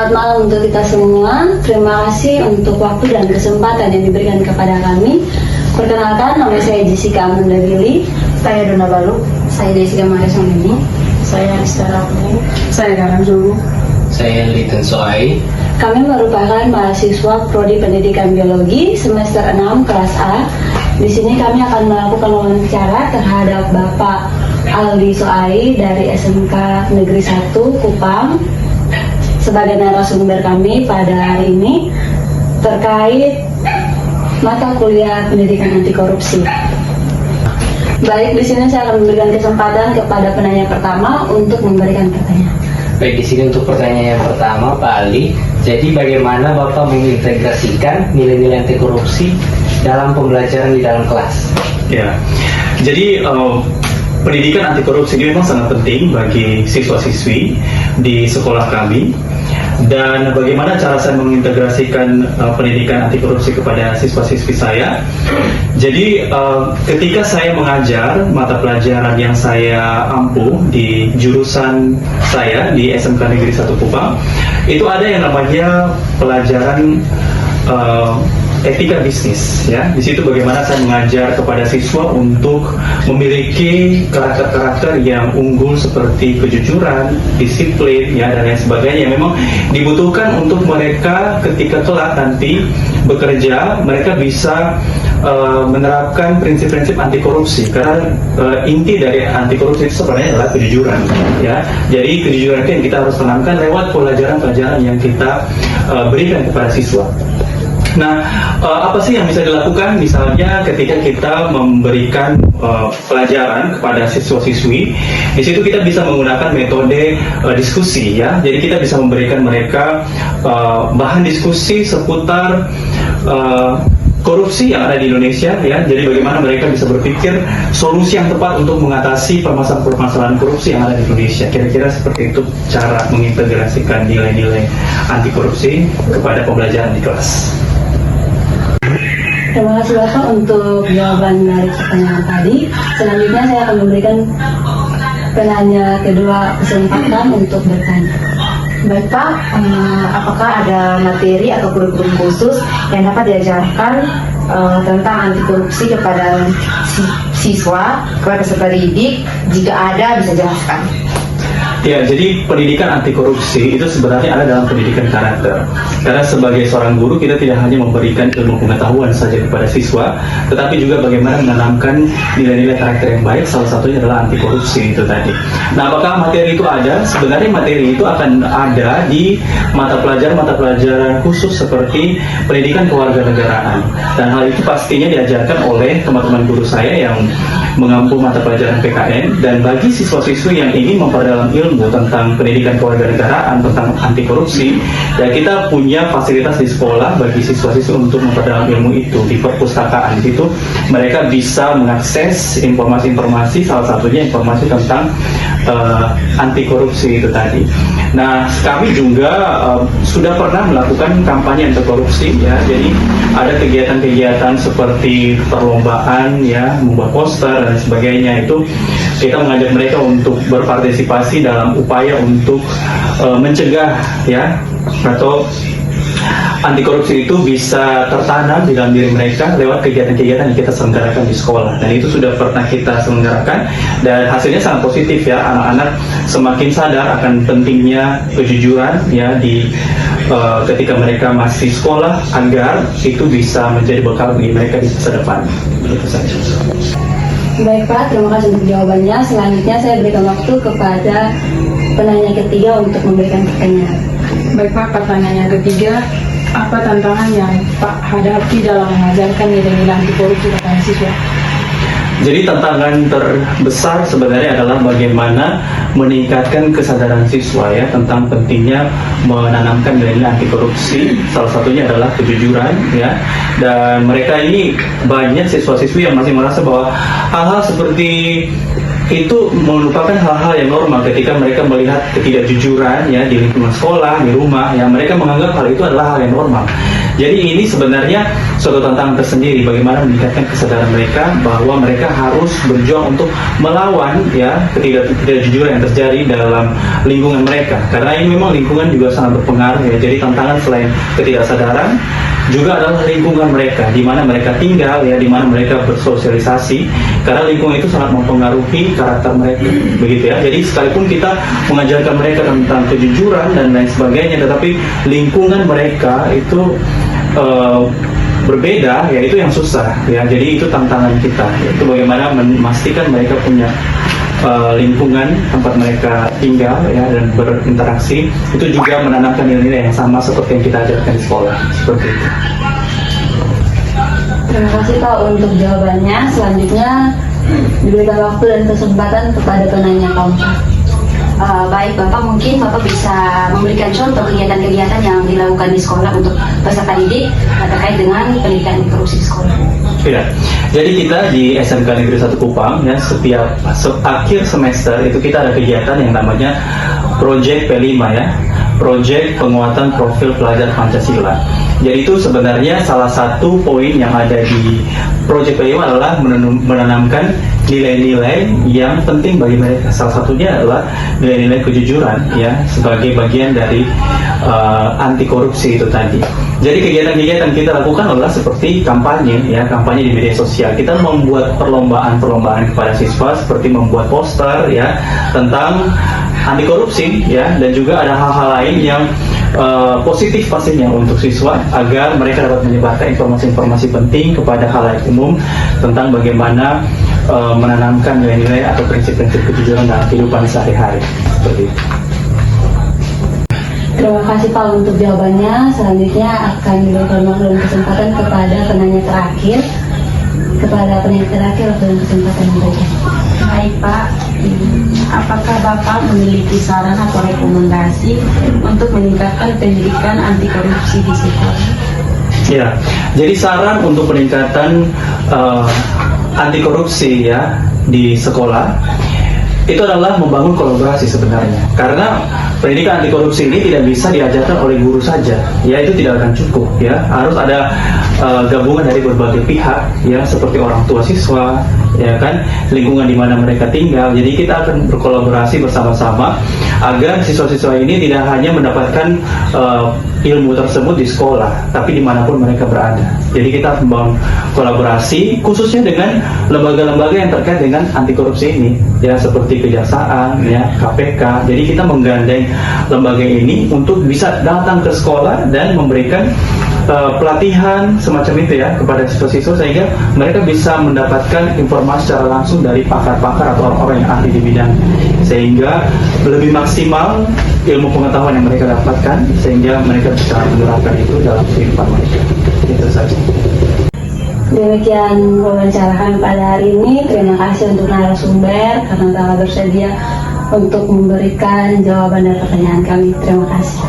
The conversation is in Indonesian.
Selamat malam untuk kita semua. Terima kasih untuk waktu dan kesempatan yang diberikan kepada kami. Perkenalkan, nama saya Jessica Amanda Billy. Saya Dona Balu. Saya Jessica Marisongini. Saya Istara Aku. Saya Garam Zulu. Saya Litan Soai. Kami merupakan mahasiswa Prodi Pendidikan Biologi semester 6 kelas A. Di sini kami akan melakukan wawancara terhadap Bapak Aldi Soai dari SMK Negeri 1 Kupang sebagai narasumber kami pada hari ini terkait mata kuliah pendidikan anti korupsi. Baik, di sini saya akan memberikan kesempatan kepada penanya pertama untuk memberikan pertanyaan. Baik, di sini untuk pertanyaan yang pertama, Pak Ali. Jadi bagaimana Bapak mengintegrasikan nilai-nilai anti korupsi dalam pembelajaran di dalam kelas? Ya, jadi pendidikan anti korupsi ini memang sangat penting bagi siswa-siswi di sekolah kami. Dan bagaimana cara saya mengintegrasikan pendidikan anti korupsi kepada siswa-siswi saya? Jadi ketika saya mengajar mata pelajaran yang saya ampuh di jurusan saya di SMK Negeri 1 Kupang, itu ada yang namanya pelajaran etika bisnis, ya. Di situ bagaimana saya mengajar kepada siswa untuk memiliki karakter-karakter yang unggul seperti kejujuran, disiplin, ya, dan lain sebagainya. Memang dibutuhkan untuk mereka ketika kelak nanti bekerja, mereka bisa menerapkan prinsip-prinsip anti korupsi. Karena inti dari anti korupsi itu sebenarnya adalah kejujuran, ya. Jadi kejujuran itu yang kita harus tanamkan lewat pelajaran-pelajaran yang kita berikan kepada siswa. Nah, apa sih yang bisa dilakukan? Misalnya ketika kita memberikan pelajaran kepada siswa-siswi, di situ kita bisa menggunakan metode diskusi, ya. Jadi kita bisa memberikan mereka bahan diskusi seputar korupsi yang ada di Indonesia, ya. Jadi bagaimana mereka bisa berpikir solusi yang tepat untuk mengatasi permasalahan korupsi yang ada di Indonesia. Kira-kira seperti itu cara mengintegrasikan nilai-nilai anti korupsi kepada pembelajaran di kelas. Terima kasih Bapak untuk jawaban dari pertanyaan tadi. Selanjutnya saya akan memberikan penanya kedua kesempatan untuk bertanya. Baik Pak, apakah ada materi atau kurikulum khusus yang dapat diajarkan tentang anti korupsi kepada siswa, kepada peserta didik? Jika ada, bisa jelaskan. Ya, jadi pendidikan anti korupsi itu sebenarnya ada dalam pendidikan karakter. Karena sebagai seorang guru kita tidak hanya memberikan ilmu pengetahuan saja kepada siswa, tetapi juga bagaimana menanamkan nilai-nilai karakter yang baik. Salah satunya adalah anti korupsi itu tadi. Nah, apakah materi itu ada? Sebenarnya materi itu akan ada di mata pelajaran khusus seperti pendidikan kewarganegaraan. Dan hal itu pastinya diajarkan oleh teman-teman guru saya yang mengampu mata pelajaran PKN. Dan bagi siswa-siswi yang ingin memperdalam ilmu tentang pendidikan kewarganegaraan, tentang anti korupsi, ya kita punya fasilitas di sekolah bagi siswa-siswi untuk memperdalam ilmu itu di perpustakaan. Di situ mereka bisa mengakses informasi-informasi, salah satunya informasi tentang anti korupsi itu tadi. Nah, kami juga sudah pernah melakukan kampanye anti korupsi, ya. Jadi ada kegiatan-kegiatan seperti perlombaan, ya, membuat poster dan sebagainya. Itu kita mengajak mereka untuk berpartisipasi dalam upaya untuk mencegah, ya, atau anti korupsi itu bisa tertanam di dalam diri mereka lewat kegiatan-kegiatan yang kita selenggarakan di sekolah. Dan itu sudah pernah kita selenggarakan dan hasilnya sangat positif, ya. Anak-anak semakin sadar akan pentingnya kejujuran, ya, di ketika mereka masih sekolah agar itu bisa menjadi bekal bagi mereka di masa depan. Itu saja. Baik Pak, terima kasih untuk jawabannya. Selanjutnya saya berikan waktu kepada penanya ketiga untuk memberikan pertanyaan. Baik Pak, pertanyaan yang ketiga, apa tantangan yang Pak hadapi dalam mengajarkan nilai-nilai anti korupsi kepada siswa? Jadi tantangan terbesar sebenarnya adalah bagaimana meningkatkan kesadaran siswa, ya, tentang pentingnya menanamkan nilai-nilai anti korupsi. Salah satunya adalah kejujuran, ya. Dan mereka ini banyak siswa-siswi yang masih merasa bahwa hal-hal seperti itu merupakan hal-hal yang normal ketika mereka melihat ketidakjujuran, ya, di lingkungan sekolah, di rumah, ya. Mereka menganggap hal itu adalah hal yang normal. Jadi ini sebenarnya suatu tantangan tersendiri bagaimana meningkatkan kesadaran mereka bahwa mereka harus berjuang untuk melawan ya ketidakjujuran yang terjadi dalam lingkungan mereka. Karena ini memang lingkungan juga sangat berpengaruh ya. Jadi tantangan selain ketidaksadaran juga adalah lingkungan mereka, di mana mereka tinggal ya, di mana mereka bersosialisasi, karena lingkungan itu sangat mempengaruhi karakter mereka, begitu ya. Jadi sekalipun kita mengajarkan mereka tentang kejujuran dan lain sebagainya, tetapi lingkungan mereka itu berbeda, ya itu yang susah ya. Jadi itu tantangan kita, yaitu bagaimana memastikan mereka punya lingkungan tempat mereka tinggal ya dan berinteraksi itu juga menanamkan nilai-nilai yang sama seperti yang kita ajarkan di sekolah, seperti itu. Terima kasih Pak untuk jawabannya. Selanjutnya diberikan waktu dan kesempatan kepada penanya keempat. Baik Bapak, mungkin Bapak bisa memberikan contoh kegiatan-kegiatan yang dilakukan di sekolah untuk peserta didik terkait dengan pendidikan anti korupsi di sekolah. Ya, jadi kita di SMK Negeri 1 Kupang ya setiap akhir semester itu kita ada kegiatan yang namanya Project P5 ya, Project Penguatan Profil Pelajar Pancasila. Jadi itu sebenarnya salah satu poin yang ada di Project P5 adalah menanamkan nilai-nilai yang penting bagi mereka. Salah satunya adalah nilai-nilai kejujuran ya sebagai bagian dari anti korupsi itu tadi. Jadi kegiatan-kegiatan kita lakukan adalah seperti kampanye ya, kampanye di media sosial. Kita membuat perlombaan-perlombaan kepada siswa seperti membuat poster ya tentang anti korupsi ya, dan juga ada hal-hal lain yang positif pastinya untuk siswa agar mereka dapat menyebarkan informasi-informasi penting kepada khalayak umum tentang bagaimana menanamkan nilai-nilai atau prinsip-prinsip kejujuran dalam kehidupan sehari-hari, seperti itu. Terima kasih Pak untuk jawabannya. Selanjutnya akan diberikan waktu dan kesempatan kepada penanya terakhir. Kepada penanya terakhir waktu dan kesempatan diberikan. Baik Pak, apakah Bapak memiliki saran atau rekomendasi untuk meningkatkan pendidikan anti korupsi di sekolah? Ya, jadi saran untuk peningkatan anti korupsi ya di sekolah itu adalah membangun kolaborasi sebenarnya. Karena pendidikan anti korupsi ini tidak bisa diajarkan oleh guru saja, ya itu tidak akan cukup ya. Harus ada gabungan dari berbagai pihak ya, seperti orang tua siswa ya kan, lingkungan di mana mereka tinggal. Jadi kita akan berkolaborasi bersama-sama agar siswa-siswa ini tidak hanya mendapatkan ilmu tersebut di sekolah, tapi dimanapun mereka berada. Jadi kita membangun kolaborasi khususnya dengan lembaga-lembaga yang terkait dengan anti korupsi ini ya, seperti kejaksaan ya, KPK. Jadi kita menggandeng lembaga ini untuk bisa datang ke sekolah dan memberikan pelatihan semacam itu ya kepada siswa-siswa, sehingga mereka bisa mendapatkan informasi secara langsung dari pakar-pakar atau orang-orang yang ahli di bidang, sehingga lebih maksimal ilmu pengetahuan yang mereka dapatkan, sehingga mereka bisa menerapkan itu dalam kehidupan mereka. Itu saja. Demikian wawancara kami pada hari ini. Terima kasih untuk narasumber karena telah bersedia untuk memberikan jawaban dan pertanyaan kami. Terima kasih.